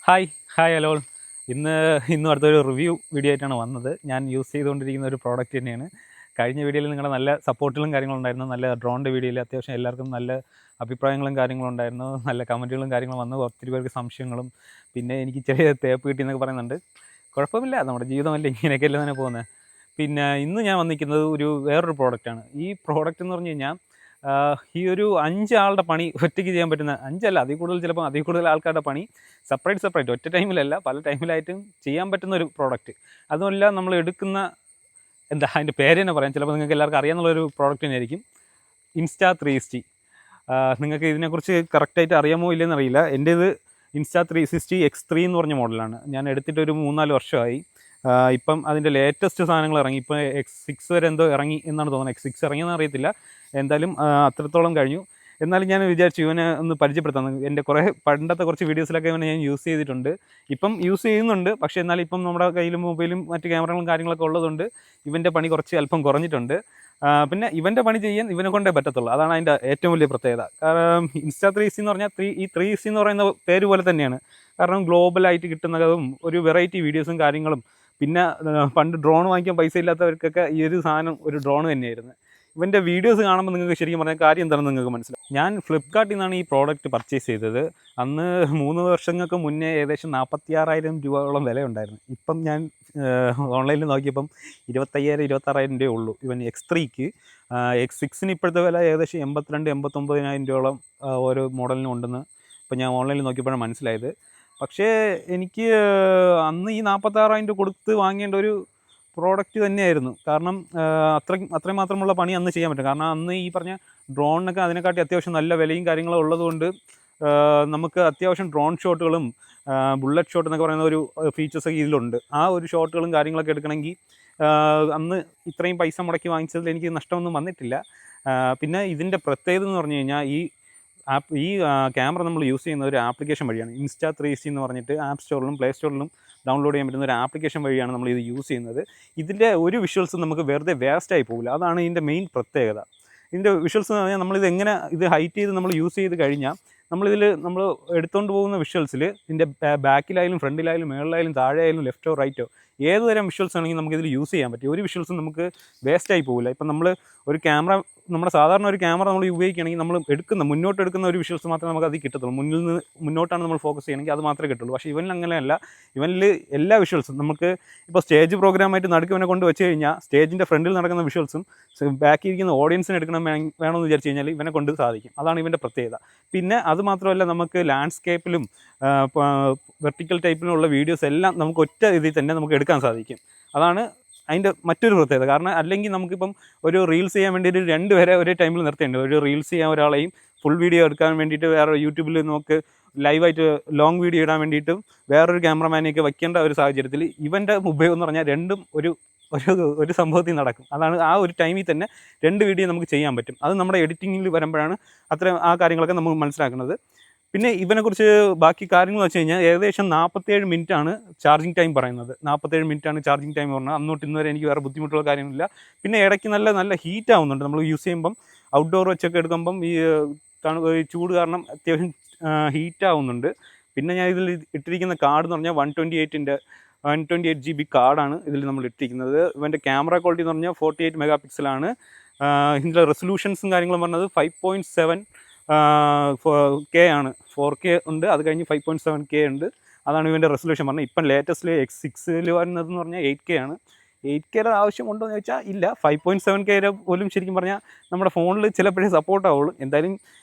Hi hi hello. ഇന്നും അടുത്തൊരു review video ആയിട്ടാണ് വന്നത്. ഞാൻ യൂസ് ചെയ്തുകൊണ്ടിരിക്കുന്ന ഒരു പ്രോഡക്റ്റ് തന്നെയാണ്. കഴിഞ്ഞ വീഡിയോയിൽ നിങ്ങളുടെ നല്ല സപ്പോർട്ടുകളും കാര്യങ്ങളും ഉണ്ടായിരുന്നു. നല്ല ഡ്രോണിൻ്റെ വീഡിയോയിൽ അത്യാവശ്യം എല്ലാവർക്കും നല്ല അഭിപ്രായങ്ങളും കാര്യങ്ങളും ഉണ്ടായിരുന്നു. നല്ല കമൻറ്റുകളും കാര്യങ്ങളും വന്നു. ഒത്തിരി പേർക്ക് സംശയങ്ങളും പിന്നെ എനിക്ക് ചെറിയ തേപ്പ് കിട്ടിയെന്നൊക്കെ പറയുന്നുണ്ട്. കുഴപ്പമില്ല, നമ്മുടെ ജീവിതമല്ലേ, ഇങ്ങനെയൊക്കെയല്ലേ തന്നെ പോകുന്നത്. പിന്നെ ഇന്ന് ഞാൻ വന്നിരിക്കുന്നത് വേറൊരു പ്രോഡക്റ്റാണ്. ഈ പ്രോഡക്റ്റ് എന്ന് പറഞ്ഞു കഴിഞ്ഞാൽ ഈ ഒരു 5 ആളുടെ പണി ഒറ്റയ്ക്ക് ചെയ്യാൻ പറ്റുന്ന, 5 അല്ല അതിൽ കൂടുതൽ ആൾക്കാരുടെ പണി സെപ്പറേറ്റ് ഒറ്റ ടൈമിലല്ല പല ടൈമിലായിട്ടും ചെയ്യാൻ പറ്റുന്ന ഒരു പ്രോഡക്റ്റ്. അതുമല്ല നമ്മൾ എടുക്കുന്ന അതിൻ്റെ പേര് തന്നെ പറയാം, ചിലപ്പോൾ നിങ്ങൾക്ക് എല്ലാവർക്കും അറിയാമെന്നുള്ളൊരു പ്രോഡക്റ്റ് തന്നെയായിരിക്കും Insta360. നിങ്ങൾക്ക് ഇതിനെക്കുറിച്ച് കറക്റ്റായിട്ട് അറിയാമോ ഇല്ലെന്ന് അറിയില്ല. എൻ്റെ ഇത് Insta360 X3 എന്ന് പറഞ്ഞ മോഡലാണ്. ഞാൻ എടുത്തിട്ട് ഒരു 3-4 വർഷമായി. ഇപ്പം അതിൻ്റെ ലേറ്റസ്റ്റ് സാധനങ്ങൾ ഇറങ്ങി. ഇപ്പോൾ X6 വരെ എന്തോ ഇറങ്ങി എന്നാണ് തോന്നുന്നത്. X6 ഇറങ്ങിയെന്ന് അറിയത്തില്ല, എന്തായാലും അത്രത്തോളം കഴിഞ്ഞു. എന്നാലും ഞാൻ വിചാരിച്ചു ഇവനെ ഒന്ന് പരിചയപ്പെടുത്താം. എൻ്റെ പണ്ടത്തെ കുറച്ച് വീഡിയോസിലൊക്കെ ഇവനെ ഞാൻ യൂസ് ചെയ്തിട്ടുണ്ട്, ഇപ്പം യൂസ് ചെയ്യുന്നുണ്ട്. പക്ഷേ എന്നാലും ഇപ്പം നമ്മുടെ കയ്യിലും മൊബൈലും മറ്റ് ക്യാമറകളും കാര്യങ്ങളൊക്കെ ഉള്ളതുകൊണ്ട് ഇവൻ്റെ പണി അല്പം കുറഞ്ഞിട്ടുണ്ട്. പിന്നെ ഇവൻ്റെ പണി ചെയ്യാൻ ഇവനെ കൊണ്ടേ പറ്റത്തുള്ളൂ, അതാണ് അതിൻ്റെ ഏറ്റവും വലിയ പ്രത്യേകത. കാരണം Insta360 എന്ന് പറഞ്ഞാൽ ഈ 360 എന്ന് പറയുന്ന പേര് പോലെ തന്നെയാണ്. കാരണം ഗ്ലോബലായിട്ട് കിട്ടുന്നതും ഒരു വെറൈറ്റി വീഡിയോസും കാര്യങ്ങളും. പിന്നെ പണ്ട് ഡ്രോൺ വാങ്ങിക്കാൻ പൈസ ഇല്ലാത്തവർക്കൊക്കെ ഈ ഒരു സാധനം ഒരു ഡ്രോൺ തന്നെയായിരുന്നു. ഇവൻ്റെ വീഡിയോസ് കാണുമ്പോൾ നിങ്ങൾക്ക് ശരിക്കും പറഞ്ഞാൽ കാര്യം എന്താണെന്ന് നിങ്ങൾക്ക് മനസ്സിലാവും. ഞാൻ ഫ്ലിപ്കാർട്ടിൽ നിന്നാണ് ഈ പ്രോഡക്റ്റ് പർച്ചേസ് ചെയ്തത്. അന്ന് 3 വർഷങ്ങൾക്ക് മുന്നേ ഏകദേശം 46,000 രൂപയോളം വിലയുണ്ടായിരുന്നു. ഇപ്പം ഞാൻ ഓൺലൈനിൽ നോക്കിയപ്പം 25,000-26,000 രൂപയേ ഉള്ളൂ ഇവൻ X3ക്ക്. X6ന് ഇപ്പോഴത്തെ വില ഏകദേശം 82,000-89,000 രൂപയോളം ഓരോ മോഡലിനും ഉണ്ടെന്ന് ഇപ്പം ഞാൻ ഓൺലൈനിൽ നോക്കിയപ്പോഴാണ് മനസ്സിലായത്. പക്ഷേ എനിക്ക് അന്ന് ഈ 46,000 രൂപ കൊടുത്ത് വാങ്ങേണ്ട ഒരു പ്രോഡക്റ്റ് തന്നെയായിരുന്നു. കാരണം അത്രയും മാത്രമുള്ള പണി അന്ന് ചെയ്യാൻ പറ്റും. കാരണം അന്ന് ഈ പറഞ്ഞ ഡ്രോണിനൊക്കെ അതിനെക്കാട്ടി അത്യാവശ്യം നല്ല വിലയും കാര്യങ്ങളും ഉള്ളതുകൊണ്ട് നമുക്ക് അത്യാവശ്യം ഡ്രോൺ ഷോട്ടുകളും ബുള്ളറ്റ് ഷോട്ട് എന്നൊക്കെ പറയുന്ന ഒരു ഫീച്ചേഴ്സൊക്കെ ഇതിലുണ്ട്. ആ ഒരു ഷോട്ടുകളും കാര്യങ്ങളൊക്കെ എടുക്കണമെങ്കിൽ അന്ന് ഇത്രയും പൈസ മുടക്കി വാങ്ങിച്ചതിൽ എനിക്ക് നഷ്ടമൊന്നും വന്നിട്ടില്ല. പിന്നെ ഇതിൻ്റെ പ്രത്യേകത എന്ന് പറഞ്ഞു കഴിഞ്ഞാൽ ഈ ക്യാമറ നമ്മൾ യൂസ് ചെയ്യുന്ന ഒരു ആപ്ലിക്കേഷൻ വഴിയാണ്. Insta360 എന്ന് പറഞ്ഞിട്ട് ആപ്പ് സ്റ്റോറിലും പ്ലേ സ്റ്റോറിലും ഡൗൺലോഡ് ചെയ്യാൻ പറ്റുന്ന ഒരു ആപ്ലിക്കേഷൻ വഴിയാണ് നമ്മൾ ഇത് യൂസ് ചെയ്യുന്നത്. ഇതിൻ്റെ ഒരു വിഷ്വൽസ് നമുക്ക് വെറുതെ വേസ്റ്റായി പോകില്ല, അതാണ് ഇതിൻ്റെ മെയിൻ പ്രത്യേകത. ഇതിൻ്റെ വിഷ്വൽസ് എന്ന് പറഞ്ഞാൽ ഇത് ഹൈറ്റ് ചെയ്ത് നമ്മൾ യൂസ് ചെയ്ത് കഴിഞ്ഞാൽ നമ്മൾ എടുത്തുകൊണ്ട് പോകുന്ന വിഷ്വൽസിൽ ഇതിൻ്റെ ബാക്കിലായാലും ഫ്രണ്ടിലായാലും മേളിലായാലും താഴെയായാലും ലെഫ്റ്റോ റൈറ്റോ ഏത് തരം വിഷ്വൽസ് ആണെങ്കിൽ നമുക്കിതിൽ യൂസ് ചെയ്യാൻ പറ്റും. ഒരു വിഷ്വൽസും നമുക്ക് വേസ്റ്റായി പോകില്ല. ഇപ്പം നമ്മൾ ഒരു ക്യാമറ, നമ്മുടെ സാധാരണ ഒരു ക്യാമറ നമ്മൾ ഉപയോഗിക്കുകയാണെങ്കിൽ നമ്മൾ മുന്നോട്ട് എടുക്കുന്ന ഒരു വിഷ്വൽസ് മാത്രമേ നമുക്ക് അതിൽ കിട്ടത്തുള്ളൂ. മുന്നോട്ടാണ് നമ്മൾ ഫോക്കസ് ചെയ്യണമെങ്കിൽ അത് മാത്രമേ കിട്ടുള്ളൂ. പക്ഷേ ഇവനിൽ അങ്ങനെയല്ല. ഇവനിൽ എല്ലാ വിഷ്വൽസും നമുക്ക് ഇപ്പോൾ സ്റ്റേജ് പ്രോഗ്രാമായിട്ട് നടുക്കവനെ കൊണ്ട് വെച്ച് കഴിഞ്ഞാൽ സ്റ്റേജിൻ്റെ ഫ്രണ്ടിൽ നടക്കുന്ന വിഷ്വൽസും ബാക്കി ഇരിക്കുന്ന ഓഡിയൻസിന് വേണമെന്ന് വിചാരിച്ച് കഴിഞ്ഞാൽ ഇവനെ കൊണ്ട് സാധിക്കും. അതാണ് ഇവൻ്റെ പ്രത്യേകത. പിന്നെ അത് മാത്രമല്ല, നമുക്ക് ലാൻഡ്സ്കേപ്പിലും വെർട്ടിക്കൽ ടൈപ്പിലുള്ള വീഡിയോസ് എല്ലാം നമുക്ക് ഒറ്റ ഇതിൽ തന്നെ നമുക്ക് എടുക്കാൻ സാധിക്കും. അതാണ് അതിൻ്റെ മറ്റൊരു പ്രത്യേകത. കാരണം അല്ലെങ്കിൽ നമുക്കിപ്പം ഒരു റീൽസ് ചെയ്യാൻ വേണ്ടിയിട്ട് 2 പേരെ ഒരേ ടൈമിൽ നിർത്തേണ്ടത്. ഒരു റീൽസ് ചെയ്യാൻ ഒരാളെയും ഫുൾ വീഡിയോ എടുക്കാൻ വേണ്ടിയിട്ട് വേറെ യൂട്യൂബിൽ നമുക്ക് ലൈവായിട്ട് ലോങ് വീഡിയോ ഇടാൻ വേണ്ടിയിട്ടും വേറൊരു ക്യാമറമാനെയൊക്കെ വയ്ക്കേണ്ട ഒരു സാഹചര്യത്തിൽ ഇവൻ്റെ ഉപയോഗം എന്ന് പറഞ്ഞാൽ രണ്ടും ഒരു സംഭവത്തിൽ നടക്കും. അതാണ് ആ ഒരു ടൈമിൽ തന്നെ 2 വീഡിയോ നമുക്ക് ചെയ്യാൻ പറ്റും. അത് നമ്മുടെ എഡിറ്റിങ്ങിൽ വരുമ്പോഴാണ് ആ കാര്യങ്ങളൊക്കെ നമുക്ക് മനസ്സിലാക്കുന്നത്. പിന്നെ ഇവനെക്കുറിച്ച് ബാക്കി കാര്യങ്ങൾ വെച്ച് കഴിഞ്ഞാൽ ഏകദേശം 47 മിനിറ്റാണ് ചാർജിങ് ടൈം പറയുന്നത്. 47 മിനിറ്റാണ് ചാർജിങ് ടൈം പറഞ്ഞത്. അന്നോട്ട് ഇന്ന് വരെ എനിക്ക് വേറെ ബുദ്ധിമുട്ടുള്ള കാര്യമില്ല. പിന്നെ ഇടയ്ക്ക് നല്ല ഹീറ്റ് ആവുന്നുണ്ട് നമ്മൾ യൂസ് ചെയ്യുമ്പം. ഔട്ട്ഡോർ വെച്ചൊക്കെ എടുക്കുമ്പം ഈ ചൂട് കാരണം അത്യാവശ്യം ഹീറ്റ് ആവുന്നുണ്ട്. പിന്നെ ഞാൻ ഇതിൽ ഇട്ടിരിക്കുന്ന കാർഡ് എന്ന് പറഞ്ഞാൽ 128 GB കാർഡാണ് ഇതിൽ നമ്മൾ ഇട്ടിരിക്കുന്നത്. ഇവൻ്റെ ക്യാമറ ക്വാളിറ്റി എന്ന് പറഞ്ഞാൽ 48 മെഗാ പിക്സലാണ്. ഇതിൻ്റെ റെസൊല്യൂഷൻസും കാര്യങ്ങളും പറഞ്ഞത് 5.7 K ആണ്. 4K ഉണ്ട്, അത് കഴിഞ്ഞ് 5.7K ഉണ്ട്. അതാണ് ഇവൻ്റെ റെസൊല്യൂഷൻ പറഞ്ഞത്. ഇപ്പം ലേറ്റസ്റ്റിൽ X6 വരുന്നതെന്ന് പറഞ്ഞാൽ 8K ആണ്. 8Kയുടെ ആവശ്യമുണ്ടോ എന്ന് ചോദിച്ചാൽ ഇല്ല. 5.7K പോലും ശരിക്കും പറഞ്ഞാൽ നമ്മുടെ ഫോണിൽ ചിലപ്പോഴേ സപ്പോർട്ടാവുള്ളൂ. എന്തായാലും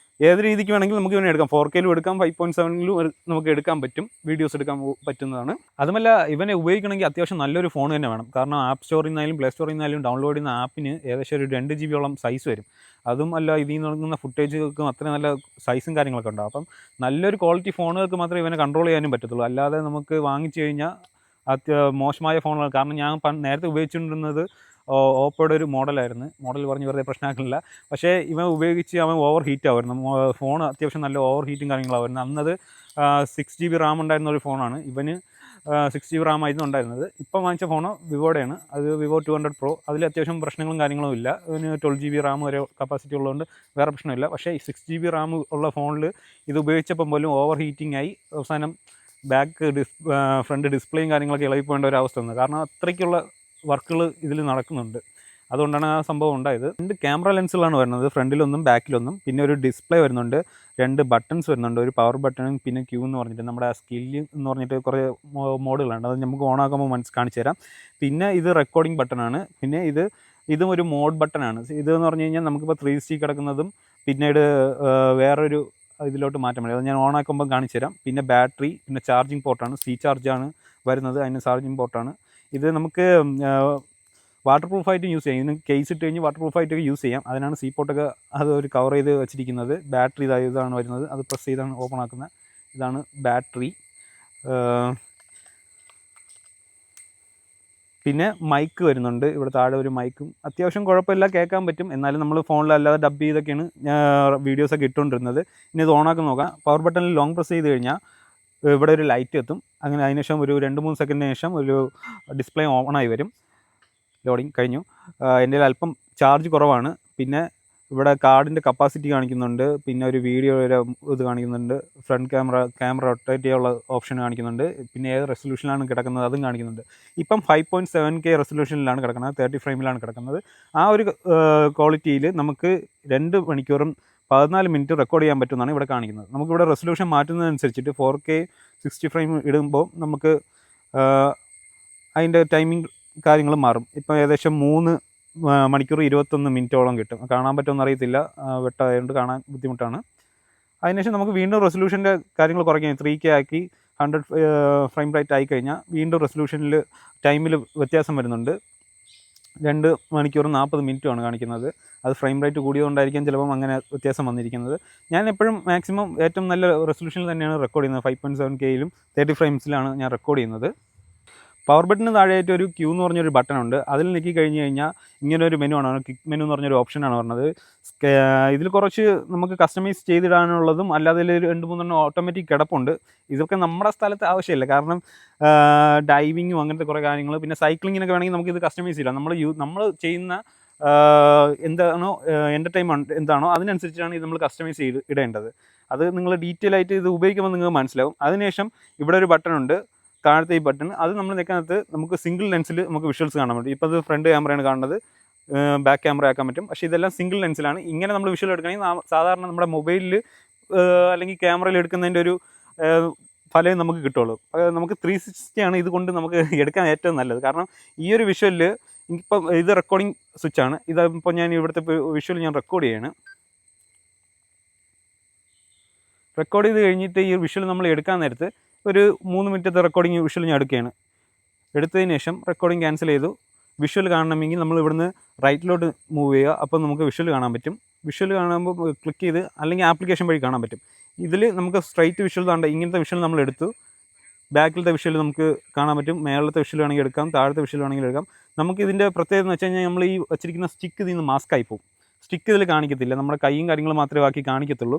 ഏത് രീതിക്ക് വേണമെങ്കിലും നമുക്ക് ഇവനെ എടുക്കാം. 4Kയിലും എടുക്കാം, 5.7ലും നമുക്ക് എടുക്കാൻ പറ്റും, വീഡിയോസ് എടുക്കാൻ പറ്റുന്നതാണ്. അതുമല്ല, ഇവനെ ഉപയോഗിക്കണമെങ്കിൽ അത്യാവശ്യം നല്ലൊരു ഫോൺ തന്നെ വേണം. കാരണം ആപ്പ് സ്റ്റോറിൽ നിന്നായാലും പ്ലേ സ്റ്റോറിൽ നിന്നായാലും ഡൗൺലോഡ് ചെയ്യുന്ന ആപ്പിന് ഏകദേശം ഒരു 2 GB സൈസ് വരും. അതും അല്ല, ഇതിൽ നിന്ന് നടക്കുന്ന ഫുട്ടേജുകൾക്കും അത്ര നല്ല സൈസും കാര്യങ്ങളൊക്കെ ഉണ്ടാകും. അപ്പം നല്ലൊരു ക്വാളിറ്റി ഫോണുകൾക്ക് മാത്രമേ ഇവനെ കൺട്രോൾ ചെയ്യാനും പറ്റത്തുള്ളൂ. അല്ലാതെ നമുക്ക് വാങ്ങിച്ചു കഴിഞ്ഞാൽ മോശമായ ഫോണുകൾ. കാരണം ഞാൻ നേരത്തെ ഉപയോഗിച്ചുകൊണ്ടിരുന്നത് ഓപ്പോയുടെ ഒരു മോഡലായിരുന്നു. മോഡൽ പറഞ്ഞ് വെറുതെ പ്രശ്നമാക്കുന്നില്ല. പക്ഷേ ഇവൻ ഉപയോഗിച്ച് ഓവർ ഹീറ്റ് ആവുമായിരുന്നു. ഫോൺ അത്യാവശ്യം നല്ല ഓവർ ഹീറ്റും കാര്യങ്ങളാവുമായിരുന്നു. അന്നത് 6 GB റാം ഉണ്ടായിരുന്ന ഒരു ഫോണാണ്. ഇവന് 6 GB റാം ആയിരുന്നു ഉണ്ടായിരുന്നത്. ഇപ്പം വാങ്ങിച്ച ഫോണ് വിവോയുടെയാണ്. അത് വിവോ 200 Pro. അതിൽ അത്യാവശ്യം പ്രശ്നങ്ങളും കാര്യങ്ങളും ഇല്ല. ഇതിന് 12 GB റാം വരെ കപ്പാസിറ്റി ഉള്ളതുകൊണ്ട് വേറെ പ്രശ്നമില്ല. പക്ഷേ ഈ 6 GB റാം ഉള്ള ഫോണിൽ ഇത് ഉപയോഗിച്ചപ്പം പോലും ഓവർ ഹീറ്റിംഗ് ആയി അവസാനം ഫ്രണ്ട് ഡിസ്പ്ലേയും കാര്യങ്ങളൊക്കെ ഇളകി പോകേണ്ട ഒരു അവസ്ഥ വന്നത്. കാരണം അത്രയ്ക്കുള്ള വർക്കുകൾ ഇതിൽ നടക്കുന്നുണ്ട്. അതുകൊണ്ടാണ് ആ സംഭവം ഉണ്ടായത്. 2 ക്യാമറ ലെൻസുകളാണ് വരുന്നത്, ഫ്രണ്ടിലൊന്നും ബാക്കിലൊന്നും. പിന്നെ ഒരു ഡിസ്പ്ലേ വരുന്നുണ്ട്, 2 ബട്ടൺസ് വരുന്നുണ്ട്, ഒരു പവർ ബട്ടണും പിന്നെ ക്യൂ എന്ന് പറഞ്ഞിട്ട് നമ്മുടെ ആ സ്കില്ല് എന്ന് പറഞ്ഞിട്ട് കുറേ മോഡുകളുണ്ട്. അത് നമുക്ക് ഓണാക്കുമ്പോൾ കാണിച്ചു തരാം. പിന്നെ ഇത് റെക്കോർഡിംഗ് ബട്ടണാണ്. പിന്നെ ഇതും ഒരു മോഡ് ബട്ടണാണ്. ഇതെന്ന് പറഞ്ഞു കഴിഞ്ഞാൽ നമുക്കിപ്പോൾ 360 കിടക്കുന്നതും പിന്നീട് വേറൊരു ഇതിലോട്ട് മാറ്റാൻ വേണ്ടി അത് ഞാൻ ഓണാക്കുമ്പോൾ കാണിച്ചു തരാം. പിന്നെ ബാറ്ററി, പിന്നെ ചാർജിങ് പോർട്ടാണ്, സി ചാർജാണ് വരുന്നത്, അതിന് ചാർജിങ് പോർട്ടാണ്. ഇത് നമുക്ക് വാട്ടർ പ്രൂഫായിട്ട് യൂസ് ചെയ്യാം. ഇതിന് കേസ് ഇട്ട് കഴിഞ്ഞ് വാട്ടർ പ്രൂഫായിട്ടൊക്കെ യൂസ് ചെയ്യാം. അതിനാണ് സി പോർട്ടൊക്കെ അത് ഒരു കവർ ചെയ്ത് വെച്ചിരിക്കുന്നത്. ബാറ്ററി ഇതാണ് വരുന്നത്, അത് പ്രസ് ചെയ്താണ് ഓപ്പൺ ആക്കുന്നത്. ഇതാണ് ബാറ്ററി. പിന്നെ മൈക്ക് വരുന്നുണ്ട്, ഇവിടെ താഴെ ഒരു മൈക്കും അത്യാവശ്യം കുഴപ്പമില്ല, കേൾക്കാൻ പറ്റും. എന്നാലും നമ്മൾ ഫോണിലല്ലാതെ ഡബ് ചെയ്തൊക്കെയാണ് വീഡിയോസൊക്കെ ഇട്ടുകൊണ്ടിരുന്നത്. ഇനി ഇത് ഓണാക്കി നോക്കാം. പവർ ബട്ടണിൽ ലോങ് പ്രസ് ചെയ്ത് കഴിഞ്ഞാൽ ഇവിടെ ഒരു ലൈറ്റ് എത്തും. അങ്ങനെ അതിനുശേഷം ഒരു 2-3 സെക്കൻഡിന് ശേഷം ഒരു ഡിസ്പ്ലേ ഓണായി വരും. ലോഡിങ് കഴിഞ്ഞു. എൻ്റെ അല്പം ചാർജ് കുറവാണ്. പിന്നെ ഇവിടെ കാർഡിൻ്റെ കപ്പാസിറ്റി കാണിക്കുന്നുണ്ട്. പിന്നെ ഒരു വീഡിയോ ഇത് കാണിക്കുന്നുണ്ട്. ഫ്രണ്ട് ക്യാമറ റൊട്ടേറ്റ് ചെയ്യാനുള്ള ഓപ്ഷൻ കാണിക്കുന്നുണ്ട്. പിന്നെ ഏത് റെസൊല്യൂഷനിലാണ് കിടക്കുന്നത് അതും കാണിക്കുന്നുണ്ട്. ഇപ്പം 5.7K റെസൊല്യൂഷനിലാണ് കിടക്കുന്നത്, 30 ഫ്രെയിമിലാണ് കിടക്കുന്നത്. ആ ഒരു ക്വാളിറ്റിയിൽ നമുക്ക് 2 മണിക്കൂറും 14 മിനിറ്റ് റെക്കോർഡ് ചെയ്യാൻ പറ്റുമെന്നാണ് ഇവിടെ കാണിക്കുന്നത്. നമുക്കിവിടെ റെസൊല്യൂഷൻ മാറ്റുന്നതനുസരിച്ചിട്ട് 4K 60 ഫ്രെയിം ഇടുമ്പോൾ നമുക്ക് അതിൻ്റെ ടൈമിംഗ് കാര്യങ്ങൾ മാറും. ഇപ്പോൾ ഏകദേശം 3 മണിക്കൂർ 21 മിനിറ്റോളം കിട്ടും. കാണാൻ പറ്റുമെന്ന് അറിയത്തില്ല, വെട്ടമായതുകൊണ്ട് കാണാൻ ബുദ്ധിമുട്ടാണ്. അതിനുശേഷം നമുക്ക് വീണ്ടും റെസൊല്യൂഷൻ്റെ കാര്യങ്ങൾ കുറയ്ക്കാം. 3K ആക്കി 100 ഫ്രെയിം റേറ്റ് ആയിക്കഴിഞ്ഞാൽ വീണ്ടും റെസൊല്യൂഷനിൽ ടൈമിൽ വ്യത്യാസം വരുന്നുണ്ട്. 2 മണിക്കൂറും 40 മിനിറ്റുമാണ് കാണിക്കുന്നത്. അത് ഫ്രെയിം റേറ്റ് കൂടിയതുകൊണ്ടായിരിക്കും ചിലപ്പം അങ്ങനെ വ്യത്യാസം വന്നിരിക്കുന്നത്. ഞാൻ എപ്പോഴും മാക്സിമം ഏറ്റവും നല്ല റെസൊല്യൂഷനിൽ തന്നെയാണ് റെക്കോർഡ് ചെയ്യുന്നത്. 5.7Kയിലും 30 ഫ്രെയിംസിലാണ് ഞാൻ റെക്കോർഡ് ചെയ്യുന്നത്. പവർ ബട്ടണിന് താഴെയായിട്ട് ഒരു ക്യൂ എന്ന് പറഞ്ഞൊരു ബട്ടൺ ഉണ്ട്. അതിൽ ഞെക്കി കഴിഞ്ഞ് കഴിഞ്ഞാൽ ഇങ്ങനെ ഒരു മെനു ആണ്, ക്ലിക്ക് മെനു എന്ന് പറഞ്ഞൊരു ഓപ്ഷനാണ് പറഞ്ഞത്. ഇതിൽ കുറച്ച് നമുക്ക് കസ്റ്റമൈസ് ചെയ്തിടാനുള്ളതും അല്ലാതെ 2-3 ഓട്ടോമാറ്റിക് കിടപ്പുണ്ട്. ഇതൊക്കെ നമ്മുടെ സ്ഥലത്ത് ആവശ്യമില്ല. കാരണം ഡൈവിങ്ങും അങ്ങനത്തെ കുറേ കാര്യങ്ങൾ, പിന്നെ സൈക്ലിങ്ങിനൊക്കെ വേണമെങ്കിൽ നമുക്ക് ഇത് കസ്റ്റമൈസ് ചെയ്യാം. നമ്മൾ ചെയ്യുന്ന എന്താണോ എൻ്റർടൈൻമെൻറ്റ് എന്താണോ അതിനനുസരിച്ചാണ് ഇത് നമ്മൾ കസ്റ്റമൈസ് ചെയ്ത് ഇടേണ്ടത്. അത് നിങ്ങൾ ഡീറ്റെയിൽ ആയിട്ട് ഇത് ഉപയോഗിക്കുമ്പോൾ നിങ്ങൾക്ക് മനസ്സിലാവും. അതിനുശേഷം ഇവിടെ ഒരു ബട്ടൺ ഉണ്ട്, താഴത്തെ ഈ ബട്ടൺ. അത് നമ്മൾ നിൽക്കുന്നത് നമുക്ക് സിംഗിൾ ലെൻസിൽ നമുക്ക് വിഷ്വൽസ് കാണാൻ പറ്റും. ഇപ്പോൾ അത് ഫ്രണ്ട് ക്യാമറയാണ് കാണുന്നത്, ബാക്ക് ക്യാമറ ആക്കാൻ പറ്റും. പക്ഷേ ഇതെല്ലാം സിംഗിൾ ലെൻസിലാണ്. ഇങ്ങനെ നമ്മൾ വിഷ്വൽ എടുക്കണമെങ്കിൽ സാധാരണ നമ്മുടെ മൊബൈലിൽ അല്ലെങ്കിൽ ക്യാമറയിൽ എടുക്കുന്നതിൻ്റെ ഒരു ഫലം നമുക്ക് കിട്ടുള്ളൂ. നമുക്ക് 360 ആണ് ഇതുകൊണ്ട് നമുക്ക് എടുക്കാൻ ഏറ്റവും നല്ലത്. കാരണം ഈ ഒരു വിഷ്വലിൽ ഇപ്പം ഇത് റെക്കോർഡിംഗ് സ്വിച്ചാണ്. ഇതിപ്പോൾ ഞാൻ ഇവിടുത്തെ വിഷ്വൽ ഞാൻ റെക്കോർഡ് ചെയ്യാണ്. റെക്കോർഡ് ചെയ്ത് കഴിഞ്ഞിട്ട് ഈ വിഷ്വൽ നമ്മൾ എടുക്കാൻ നേരത്ത് ഒരു 3 മിനിറ്റത്തെ റെക്കോർഡിംഗ് വിഷ്വൽ ഞാൻ എടുക്കുകയാണ്. എടുത്തതിന് ശേഷം റെക്കോർഡിംഗ് ക്യാൻസൽ ചെയ്തു. വിഷ്വൽ കാണണമെങ്കിൽ നമ്മൾ ഇവിടുന്ന് റൈറ്റിലോട്ട് മൂവ് ചെയ്യുക. അപ്പോൾ നമുക്ക് വിഷ്വൽ കാണാൻ പറ്റും. വിഷ്വൽ കാണുമ്പോൾ ക്ലിക്ക് ചെയ്ത് അല്ലെങ്കിൽ ആപ്ലിക്കേഷൻ വഴി കാണാൻ പറ്റും. ഇതിൽ നമുക്ക് സ്ട്രൈറ്റ് വിഷ്വൽ താണ്ട ഇങ്ങനത്തെ വിഷ്വൽ നമ്മൾ എടുത്തു. ബാക്കിലത്തെ വിഷ്വൽ നമുക്ക് കാണാൻ പറ്റും. മേളത്തെ വിഷ്വൽ വേണമെങ്കിൽ എടുക്കാം, താഴത്തെ വിഷ്വൽ വേണമെങ്കിൽ എടുക്കാം. നമുക്ക് ഇതിൻ്റെ പ്രത്യേകത എന്ന് വെച്ച് കഴിഞ്ഞാൽ നമ്മൾ ഈ വെച്ചിരിക്കുന്ന സ്റ്റിക്ക് ഇതിൽ നിന്ന് മാസ്ക് ആയി പോകും. സ്റ്റിക്ക് ഇതിൽ കാണിക്കത്തില്ല, നമ്മുടെ കൈയും കാര്യങ്ങളും മാത്രമേ ബാക്കി കാണിക്കത്തുള്ളൂ.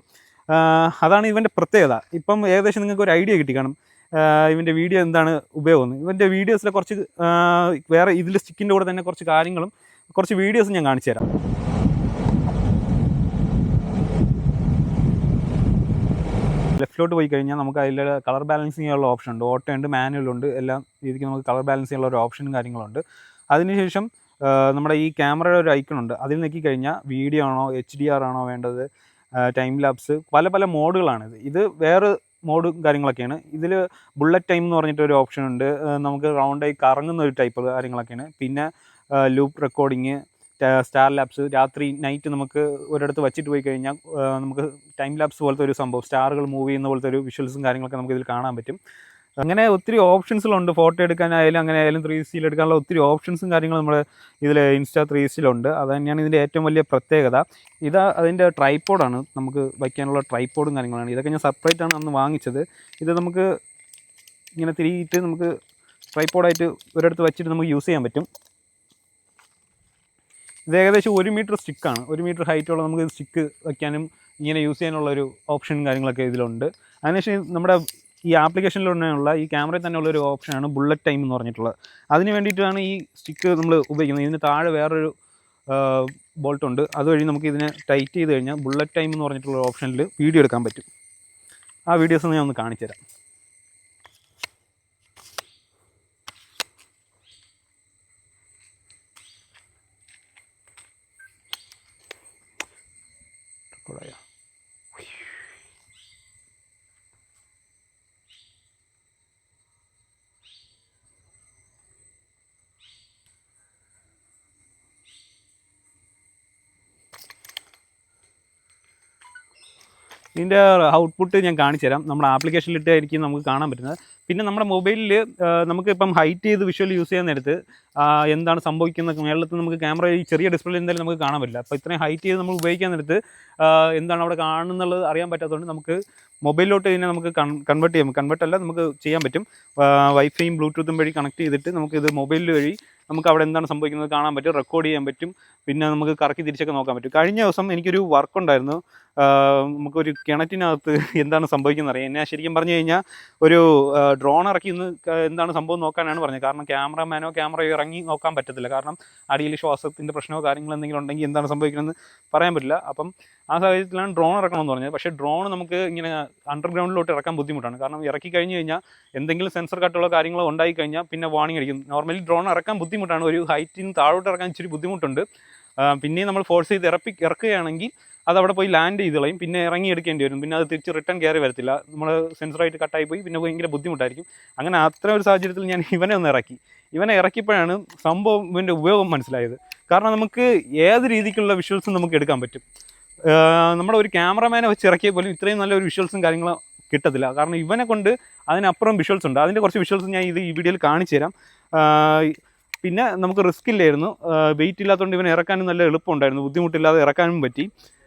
അതാണ് ഇവൻ്റെ പ്രത്യേകത. ഇപ്പം ഏകദേശം നിങ്ങൾക്ക് ഒരു ഐഡിയ കിട്ടി കാണും ഇവൻ്റെ വീഡിയോ എന്താണ് ഉപയോഗം. ഇവൻ്റെ വീഡിയോസിലെ കുറച്ച് വേറെ ഇതിൽ സ്റ്റിക്കിൻ്റെ കൂടെ തന്നെ കുറച്ച് കാര്യങ്ങളും കുറച്ച് വീഡിയോസും ഞാൻ കാണിച്ചു തരാം. ലെഫ്റ്റിലോട്ട് പോയി കഴിഞ്ഞാൽ നമുക്ക് അതിൽ കളർ ബാലൻസിങ് ചെയ്യാനുള്ള ഓപ്ഷൻ ഉണ്ട്. ഓട്ടോ ഉണ്ട്, മാനുവൽ ഉണ്ട്, എല്ലാം രീതിക്ക് നമുക്ക് കളർ ബാലൻസ് ചെയ്യാനുള്ള ഒരു ഓപ്ഷനും കാര്യങ്ങളുണ്ട്. അതിനുശേഷം നമ്മുടെ ഈ ക്യാമറയുടെ ഒരു ഐക്കൺ ഉണ്ട്. അതിൽ നോക്കി കഴിഞ്ഞാൽ വീഡിയോ ആണോ HDR ആണോ വേണ്ടത്, ടൈം ലാപ്സ്, പല മോഡുകളാണിത്. ഇത് വേറെ മോഡും കാര്യങ്ങളൊക്കെയാണ്. ഇതിൽ ബുള്ളറ്റ് ടൈം എന്ന് പറഞ്ഞിട്ടൊരു ഓപ്ഷൻ ഉണ്ട്. നമുക്ക് റൗണ്ടായി കറങ്ങുന്ന ഒരു ടൈപ്പ് കാര്യങ്ങളൊക്കെയാണ്. പിന്നെ ലൂപ്പ് റെക്കോർഡിങ്, സ്റ്റാർ ലാപ്സ്, രാത്രി നൈറ്റ് നമുക്ക് ഒരിടത്ത് വച്ചിട്ട് പോയി കഴിഞ്ഞാൽ നമുക്ക് ടൈം ലാപ്സ് പോലത്തെ ഒരു സംഭവം, സ്റ്റാറുകൾ മൂവ് ചെയ്യുന്ന പോലത്തെ ഒരു വിഷ്വൽസും കാര്യങ്ങളൊക്കെ നമുക്ക് ഇതിൽ കാണാൻ പറ്റും. അങ്ങനെ ഒത്തിരി ഓപ്ഷൻസിലുണ്ട്. ഫോട്ടോ എടുക്കാനായാലും അങ്ങനെ ആയാലും 360 എടുക്കാനുള്ള ഒത്തിരി ഓപ്ഷൻസും കാര്യങ്ങളും നമ്മുടെ ഇതിൽ ഇൻസ്റ്റാ 360 അത് തന്നെയാണ് ഇതിൻ്റെ ഏറ്റവും വലിയ പ്രത്യേകത. അതിൻ്റെ ട്രൈപ്പോഡാണ്, നമുക്ക് വയ്ക്കാനുള്ള ട്രൈപ്പോഡും കാര്യങ്ങളാണ്. ഇതൊക്കെ ഞാൻ സെപ്പറേറ്റ് ആണ് അന്ന് വാങ്ങിച്ചത്. ഇത് നമുക്ക് ഇങ്ങനെ തിരിയിട്ട് നമുക്ക് ട്രൈപ്പോഡായിട്ട് ഒരിടത്ത് വെച്ചിട്ട് നമുക്ക് യൂസ് ചെയ്യാൻ പറ്റും. ഇത് ഏകദേശം 1 മീറ്റർ സ്റ്റിക്കാണ്, 1 മീറ്റർ ഹൈറ്റുള്ള നമുക്ക് സ്റ്റിക്ക് വയ്ക്കാനും ഇങ്ങനെ യൂസ് ചെയ്യാനുള്ള ഒരു ഓപ്ഷനും കാര്യങ്ങളൊക്കെ ഇതിലുണ്ട്. അതിനുശേഷം നമ്മുടെ ഈ ആപ്ലിക്കേഷനിലുള്ള ഈ ക്യാമറയിൽ തന്നെയുള്ള ഒരു ഓപ്ഷനാണ് ബുള്ളറ്റ് ടൈം എന്ന് പറഞ്ഞിട്ടുള്ളത്. അതിന് വേണ്ടിയിട്ടാണ് ഈ സ്റ്റിക്ക് നമ്മൾ ഉപയോഗിക്കുന്നത്. ഇതിന് താഴെ വേറൊരു ബോൾട്ടുണ്ട്. അതുവഴി നമുക്ക് ഇതിനെ ടൈറ്റ് ചെയ്ത് കഴിഞ്ഞാൽ ബുള്ളറ്റ് ടൈം എന്ന് പറഞ്ഞിട്ടുള്ള ഓപ്ഷനിൽ വീഡിയോ എടുക്കാൻ പറ്റും. ആ വീഡിയോസ് ഞാൻ ഒന്ന് കാണിച്ചു തരാം. ഇതിൻ്റെ ഔട്ട്പുട്ട് ഞാൻ കാണിച്ചു തരാം. നമ്മുടെ ആപ്ലിക്കേഷനിലിട്ടായിരിക്കും നമുക്ക് കാണാൻ പറ്റുന്നത്. പിന്നെ നമ്മുടെ മൊബൈലിൽ നമുക്ക് ഇപ്പം ഹൈറ്റ് ചെയ്ത് വിഷ്വൽ യൂസ് ചെയ്യാൻ നേരത്ത് എന്താണ് സംഭവിക്കുന്നത്, മേളത്തിൽ നമുക്ക് ക്യാമറ ഈ ചെറിയ ഡിസ്പ്ലേയിൽ എന്തായാലും നമുക്ക് കാണാൻ പറ്റില്ല. അപ്പോൾ ഇത്രയും ഹൈറ്റ് ചെയ്ത് നമ്മൾ ഉപയോഗിക്കാൻ നേരത്ത് എന്താണ് അവിടെ കാണുന്നുള്ളത് അറിയാൻ പറ്റാത്തതുകൊണ്ട് നമുക്ക് മൊബൈലിലോട്ട് ഇതിനെ നമുക്ക് കൺവേർട്ടല്ല നമുക്ക് ചെയ്യാൻ പറ്റും. വൈഫൈയും ബ്ലൂടൂത്തും വഴി കണക്ട് ചെയ്തിട്ട് നമുക്കിത് മൊബൈലിൽ വഴി നമുക്ക് അവിടെ എന്താണ് സംഭവിക്കുന്നത് കാണാൻ പറ്റും, റെക്കോർഡ് ചെയ്യാൻ പറ്റും. പിന്നെ നമുക്ക് കറക്കി തിരിച്ചൊക്കെ നോക്കാൻ പറ്റും. കഴിഞ്ഞ ദിവസം എനിക്കൊരു വർക്കുണ്ടായിരുന്നു. നമുക്കൊരു കിണറ്റിനകത്ത് എന്താണ് സംഭവിക്കുന്നത് അറിയാം. എന്നെ ശരിക്കും പറഞ്ഞു കഴിഞ്ഞാൽ ഒരു ഡ്രോൺ ഇറക്കി ഇന്ന് എന്താണ് സംഭവം നോക്കാനാണ് പറഞ്ഞത്. കാരണം ക്യാമറയോ ഇറങ്ങി നോക്കാൻ പറ്റത്തില്ല. കാരണം അടിയിൽ ശ്വാസത്തിൻ്റെ പ്രശ്നമോ കാര്യങ്ങളോ എന്തെങ്കിലും ഉണ്ടെങ്കിൽ എന്താണ് സംഭവിക്കുന്നതെന്ന് പറയാൻ പറ്റില്ല. അപ്പം ആ സാഹചര്യത്തിലാണ് ഡ്രോൺ ഇറക്കണമെന്ന് പറഞ്ഞത്. പക്ഷേ ഡ്രോൺ നമുക്ക് ഇങ്ങനെ അണ്ടർഗ്രൗണ്ടിലോട്ട് ഇറക്കാൻ ബുദ്ധിമുട്ടാണ്. കാരണം ഇറക്കി കഴിഞ്ഞ് കഴിഞ്ഞാൽ എന്തെങ്കിലും സെൻസർ കട്ടുള്ള കാര്യങ്ങളോ ഉണ്ടായി കഴിഞ്ഞാൽ പിന്നെ വാർണിംഗ് അടിക്കും. നോർമലി ഡ്രോൺ ഇറക്കാൻ ബുദ്ധിമുട്ടാണ്. ഒരു ഹൈറ്റിന് താഴോട്ട് ഇറക്കാൻ ഇച്ചിരി ബുദ്ധിമുട്ടുണ്ട്. പിന്നെ നമ്മൾ ഫോഴ്സ് ചെയ്ത് ഇറക്കുകയാണെങ്കിൽ അതവിടെ പോയി ലാൻഡ് ചെയ്ത് കളയും. പിന്നെ ഇറങ്ങി എടുക്കേണ്ടി വരും. പിന്നെ അത് തിരിച്ച് റിട്ടേൺ കയറി വരത്തില്ല. നമ്മൾ സെൻസറായിട്ട് കട്ടായി പോയി പിന്നെ ഭയങ്കര ബുദ്ധിമുട്ടായിരിക്കും. അങ്ങനെ അത്ര ഒരു സാഹചര്യത്തിൽ ഞാൻ ഇവനെ ഇറക്കിയപ്പോഴാണ് സംഭവം ഇവൻ്റെ ഉപയോഗം മനസ്സിലായത്. കാരണം നമുക്ക് ഏത് രീതിക്കുള്ള വിഷ്വൽസും നമുക്ക് എടുക്കാൻ പറ്റും. നമ്മുടെ ഒരു ക്യാമറമാനെ വെച്ച് ഇറക്കിയ പോലും ഇത്രയും നല്ലൊരു വിഷ്വൽസും കാര്യങ്ങളും കിട്ടത്തില്ല. കാരണം ഇവനെ കൊണ്ട് അതിനപ്പുറം വിഷ്വൽസ് ഉണ്ട്. അതിൻ്റെ കുറച്ച് വിഷ്വൽസ് ഞാൻ ഈ വീഡിയോയിൽ കാണിച്ചു തരാം. പിന്നെ നമുക്ക് റിസ്ക് ഇല്ലായിരുന്നു. വെയിറ്റ് ഇല്ലാത്തതുകൊണ്ട് ഇവനെ ഇറക്കാനും നല്ല എളുപ്പമുണ്ടായിരുന്നു. ബുദ്ധിമുട്ടില്ലാതെ ഇറക്കാനും പറ്റി.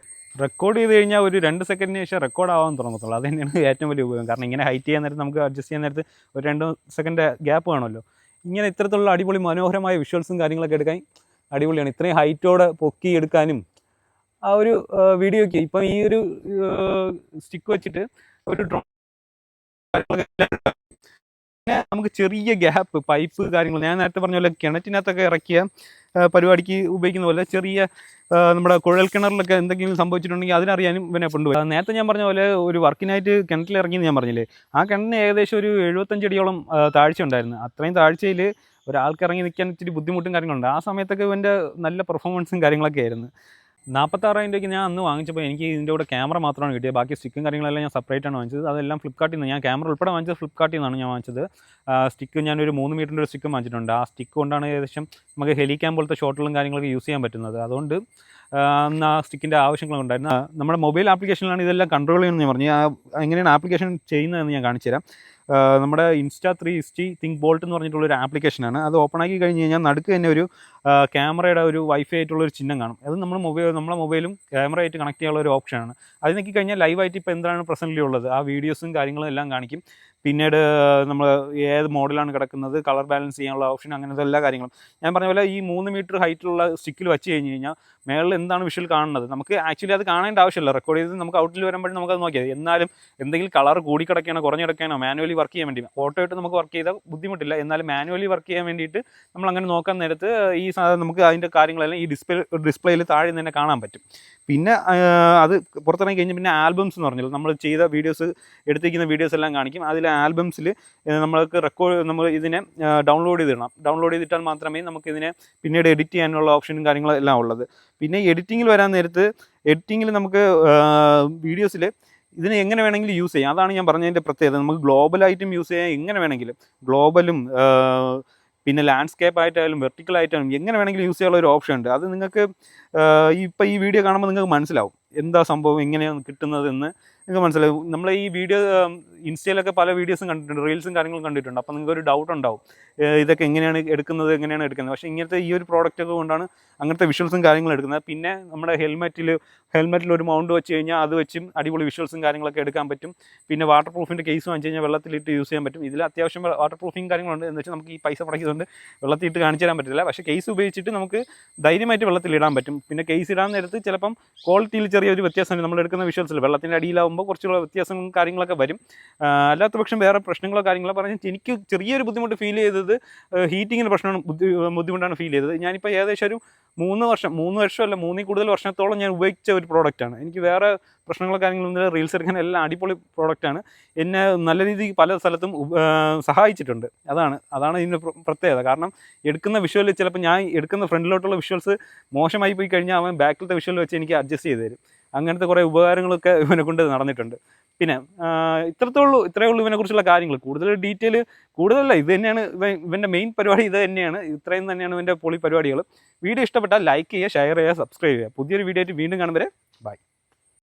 റെക്കോർഡ് ചെയ്ത് കഴിഞ്ഞാൽ ഒരു 2 സെക്കൻഡിന് ശേഷം റെക്കോർഡ് ആവാൻ തുടങ്ങത്തുള്ളൂ. അത് തന്നെയാണ് ഏറ്റവും വലിയ ഉപയോഗം. കാരണം ഇങ്ങനെ ഹൈറ്റ് ചെയ്യാൻ നേരത്ത് നമുക്ക് അഡ്ജസ്റ്റ് ചെയ്യാൻ നേരത്ത് ഒരു 2 സെക്കൻഡ് ഗ്യാപ്പ് വേണമല്ലോ. ഇങ്ങനെ ഇത്തരത്തിലുള്ള അടിപൊളി മനോഹരമായ വിഷ്വൽസും കാര്യങ്ങളൊക്കെ എടുക്കാൻ അടിപൊളിയാണ്. ഇത്രയും ഹൈറ്റോടെ പൊക്കി എടുക്കാനും ആ ഒരു വീഡിയോയ്ക്ക് ഇപ്പം ഈ ഒരു സ്റ്റിക്ക് വെച്ചിട്ട് ഒരു ഡ്രോൺ നമുക്ക് ചെറിയ ഗ്യാപ്പ് പൈപ്പ് കാര്യങ്ങൾ ഞാൻ നേരത്തെ പറഞ്ഞ പോലെ കിണറ്റിനകത്തൊക്കെ ഇറക്കിയ പരിപാടിക്ക് ഉപയോഗിക്കുന്ന പോലെ ചെറിയ നമ്മുടെ കുഴൽ കിണറിലൊക്കെ എന്തെങ്കിലും സംഭവിച്ചിട്ടുണ്ടെങ്കിൽ അതിനറിയാനും ഇവനെ കൊണ്ടുപോയി. നേരത്തെ ഞാൻ പറഞ്ഞ പോലെ ഒരു വർക്കിനായിട്ട് കിണറ്റിലിറങ്ങിയെന്ന് ഞാൻ പറഞ്ഞില്ലേ, ആ കിണറ്റിന് ഏകദേശം ഒരു 75 അടിയോളം താഴ്ച ഉണ്ടായിരുന്നു. അത്രയും താഴ്ചയിൽ ഒരാൾക്ക് ഇറങ്ങി നിൽക്കാൻ ഇച്ചിരി ബുദ്ധിമുട്ടും കാര്യങ്ങളുണ്ട്. ആ സമയത്തൊക്കെ ഇവൻ്റെ നല്ല പെർഫോമൻസും കാര്യങ്ങളൊക്കെ ആയിരുന്നു. 46,000 രൂപയ്ക്ക് ഞാൻ അന്ന് വാങ്ങിച്ചപ്പോൾ എനിക്ക് ഇതിൻ്റെ കൂടെ ക്യാമറ മാത്രമാണ് കിട്ടിയത്. ബാക്കി സ്റ്റിക്കും കാര്യങ്ങളെല്ലാം ഞാൻ സെപ്പറേറ്റ് ആണ് വാങ്ങിച്ചത്. അതെല്ലാം ഫ്ലിപ്കാർട്ടിൽ നിന്ന്. ഞാൻ ക്യാമറ ഉൾപ്പെടെ വാങ്ങിച്ചത് ഫ്ലിപ്കാർട്ടിൽ നിന്നാണ് ഞാൻ വാങ്ങിച്ചത്. സ്റ്റിക്ക് ഞാനൊരു 3 മീറ്ററിൻ്റെ ഒരു സ്റ്റിക്കും വാങ്ങിച്ചിട്ടുണ്ട്. ആ സ്റ്റിക്ക് കൊണ്ടാണ് ഏകദേശം നമുക്ക് ഹെലിക്യാം പോലത്തെ ഷോട്ടുകളും കാര്യങ്ങളൊക്കെ യൂസ് ചെയ്യാൻ പറ്റുന്നത്. അതുകൊണ്ട് അന്ന് ആ സ്റ്റിക്കിൻ്റെ ആവശ്യങ്ങളുണ്ടായിരുന്നു. നമ്മുടെ മൊബൈൽ ആപ്ലിക്കേഷനിലാണ് ഇതെല്ലാം കൺട്രോൾ ചെയ്യുന്നത്. ഞാൻ പറഞ്ഞു എങ്ങനെയാണ് ആപ്ലിക്കേഷൻ ചെയ്യുന്നതെന്ന് ഞാൻ കാണിച്ചു തരാം. നമ്മുടെ Insta360 തിങ്ക് ബോൾട്ട് എന്ന് പറഞ്ഞിട്ടുള്ളൊരു ആപ്ലിക്കേഷനാണ്. അത് ഓപ്പൺ ആക്കി കഴിഞ്ഞ് കഴിഞ്ഞാൽ നടുക്ക് തന്നെ ഒരു ക്യാമറയുടെ ഒരു വൈഫൈ ആയിട്ടുള്ളൊരു ചിഹ്നം കാണും. അത് നമ്മളെ മൊബൈലും ക്യാമറയായിട്ട് കണക്ട് ചെയ്യാനുള്ള ഒരു ഓപ്ഷനാണ്. അത് നോക്കി കഴിഞ്ഞാൽ ലൈവായിട്ട് ഇപ്പോൾ എന്താണ് പ്രസൻ്റ്ലി ഉള്ളത് ആ വീഡിയോസും കാര്യങ്ങളും എല്ലാം കാണിക്കും. പിന്നീട് നമ്മൾ ഏത് മോഡലാണ് കിടക്കുന്നത്, കളർ ബാലൻസ് ചെയ്യാനുള്ള ഓപ്ഷൻ, അങ്ങനത്തെ എല്ലാ കാര്യങ്ങളും. ഞാൻ പറഞ്ഞ പോലെ ഈ 3 മീറ്റർ ഹൈറ്റിലുള്ള സ്റ്റിക്കിൽ വെച്ച് കഴിഞ്ഞ് കഴിഞ്ഞാൽ മേളിൽ എന്താണ് വിഷ്വൽ കാണുന്നത് നമുക്ക് ആക്ച്വലി അത് കാണേണ്ട ആവശ്യമില്ല. റെക്കോർഡ് ചെയ്ത് നമുക്ക് ഔട്ടിൽ വരുമ്പോഴും നമുക്കത് നോക്കിയാൽ എന്നാലും എന്തെങ്കിലും കളർ കൂടി കിടക്കുകയാണോ കുറഞ്ഞു കിടക്കുകയാണോ മാനുവലി വർക്ക് ചെയ്യാൻ വേണ്ടി ഫോട്ടോ ആയിട്ട് നമുക്ക് വർക്ക് ചെയ്താൽ ബുദ്ധിമുട്ടില്ല. എന്നാലും മാനുവലി വർക്ക് ചെയ്യാൻ വേണ്ടിയിട്ട് നമ്മൾ അങ്ങനെ നോക്കാൻ നേരത്ത് ഈ നമുക്ക് അതിൻ്റെ കാര്യങ്ങളെല്ലാം ഈ ഡിസ്പ്ലേയിൽ താഴെ തന്നെ കാണാൻ പറ്റും. പിന്നെ അത് പുറത്തിറങ്ങി കഴിഞ്ഞ് പിന്നെ ആൽബംസ് എന്ന് പറഞ്ഞാൽ നമ്മൾ ചെയ്ത വീഡിയോസ് എടുത്തിരിക്കുന്ന വീഡിയോസ് എല്ലാം കാണിക്കും. അതിൽ ആൽബംസിൽ നമ്മൾക്ക് നമ്മൾ ഇതിനെ ഡൗൺലോഡ് ചെയ്തിടണം. ഡൗൺലോഡ് ചെയ്തിട്ടാൽ മാത്രമേ നമുക്കിതിനെ പിന്നീട് എഡിറ്റ് ചെയ്യാനുള്ള ഓപ്ഷനും കാര്യങ്ങളും എല്ലാം ഉള്ളത്. പിന്നെ എഡിറ്റിങ്ങിൽ വരാൻ നേരത്ത് എഡിറ്റിങ്ങിൽ നമുക്ക് വീഡിയോസിൽ ഇതിനെ എങ്ങനെ വേണമെങ്കിലും യൂസ് ചെയ്യാം. അതാണ് ഞാൻ പറഞ്ഞതിൻ്റെ പ്രത്യേകത. നമുക്ക് ഗ്ലോബലായിട്ടും യൂസ് ചെയ്യാം, എങ്ങനെ വേണമെങ്കിലും ഗ്ലോബലും പിന്നെ ലാൻഡ്സ്കേപ്പ് ആയിട്ടായാലും വെർട്ടിക്കലായിട്ടായാലും എങ്ങനെ വേണമെങ്കിലും യൂസ് ചെയ്യാനുള്ള ഒരു ഓപ്ഷൻ ഉണ്ട്. അത് നിങ്ങൾക്ക് ഇപ്പോൾ ഈ വീഡിയോ കാണുമ്പോൾ നിങ്ങൾക്ക് മനസ്സിലാവും എന്താ സംഭവം എങ്ങനെയാണ് കിട്ടുന്നതെന്ന് നിങ്ങൾക്ക് മനസ്സിലാവും. നമ്മൾ ഈ വീഡിയോ ഇൻസ്റ്റയിലൊക്കെ പല വീഡിയോസും കണ്ടിട്ടുണ്ട്, റീൽസും കാര്യങ്ങളും കണ്ടിട്ടുണ്ട്. അപ്പോൾ നിങ്ങൾക്ക് ഒരു ഡൗട്ട് ഉണ്ടാവും ഇതൊക്കെ എങ്ങനെയാണ് എടുക്കുന്നത്. പക്ഷേ ഇങ്ങനത്തെ ഈ ഒരു പ്രോഡക്റ്റൊക്കെ കൊണ്ടാണ് അങ്ങനത്തെ വിഷ്വൽസും കാര്യങ്ങളും എടുക്കുന്നത്. പിന്നെ നമ്മുടെ ഹെൽമെറ്റിൽ ഒരു മൗണ്ട് വെച്ച് കഴിഞ്ഞാൽ അത് വെച്ചും അടിപൊളി വിഷ്വൽസും കാര്യങ്ങളൊക്കെ എടുക്കാൻ പറ്റും. പിന്നെ വാട്ടർ പ്രൂഫിൻ്റെ കേസ് വാങ്ങിച്ച് കഴിഞ്ഞാൽ വെള്ളത്തിലിട്ട് യൂസ് ചെയ്യാൻ പറ്റും. ഇതിൽ അത്യാവശ്യം വാട്ടർ പ്രൂഫിങ് കാര്യങ്ങളുണ്ട്. എന്ന് വെച്ചാൽ നമുക്ക് ഈ പൈസ മുടക്കിയതുകൊണ്ട് വെള്ളത്തിലിട്ട് കാണിച്ചു തരാൻ പറ്റില്ല. പക്ഷേ കേസ് ഉപയോഗിച്ചിട്ട് നമുക്ക് ധൈര്യമായിട്ട് വെള്ളത്തിലിടാൻ പറ്റും. പിന്നെ കേസ് ഇടാൻ നേരത്ത് ചിലപ്പം ക്വാളിറ്റിയിൽ ചെറിയൊരു വ്യത്യാസമുണ്ട്. നമ്മൾ എടുക്കുന്ന വിഷ്വൽസിൽ വെള്ളത്തിൻ്റെ അടിയിലാവുമ്പോൾ കുറച്ചുള്ള വ്യത്യാസവും കാര്യങ്ങളൊക്കെ വരും. അല്ലാത്ത പക്ഷം വേറെ പ്രശ്നങ്ങളോ കാര്യങ്ങളോ പറഞ്ഞാൽ എനിക്ക് ചെറിയൊരു ബുദ്ധിമുട്ട് ഫീൽ ചെയ്തത് ഹീറ്റിങ്ങിന് ബുദ്ധിമുട്ടാണ് ഫീൽ ചെയ്തത്. ഞാനിപ്പോൾ ഏകദേശം ഒരു 3 വർഷമല്ല 3 കൂടുതൽ വർഷത്തോളം ഞാൻ ഉപയോഗിച്ച ഒരു പ്രോഡക്റ്റാണ്. എനിക്ക് വേറെ പ്രശ്നങ്ങളോ കാര്യങ്ങളൊന്നും റീൽസ് എടുക്കാൻ എല്ലാം അടിപൊളി പ്രോഡക്റ്റാണ്. എന്നെ നല്ല രീതിക്ക് പല സ്ഥലത്തും സഹായിച്ചിട്ടുണ്ട്. അതാണ് ഇതിൻ്റെ പ്രത്യേകത. കാരണം എടുക്കുന്ന വിഷ്വൽ ചിലപ്പോൾ ഞാൻ എടുക്കുന്ന ഫ്രണ്ടിലോട്ടുള്ള വിഷ്വൽസ് മോശമായി പോയി കഴിഞ്ഞാൽ അവൻ ബാക്കിലത്തെ വിഷ്വൽ വെച്ച് എനിക്ക് അഡ്ജസ്റ്റ് ചെയ്ത് തരും. അങ്ങനത്തെ കുറേ ഉപകാരങ്ങളൊക്കെ ഇവനെ കൊണ്ട് നടന്നിട്ടുണ്ട്. പിന്നെ ഇത്രയേ ഉള്ളൂ ഇവനെക്കുറിച്ചുള്ള കാര്യങ്ങൾ. കൂടുതലല്ല, ഇത് തന്നെയാണ് ഇവൻ്റെ മെയിൻ പരിപാടി. ഇത് തന്നെയാണ്, ഇത്രയും തന്നെയാണ് ഇവൻ്റെ പൊളി പരിപാടികൾ. വീഡിയോ ഇഷ്ടപ്പെട്ടാൽ ലൈക്ക് ചെയ്യുക, ഷെയർ ചെയ്യുക, സബ്സ്ക്രൈബ് ചെയ്യുക. പുതിയൊരു വീഡിയോ ആയിട്ട് വീണ്ടും കാണും വരെ ബൈ.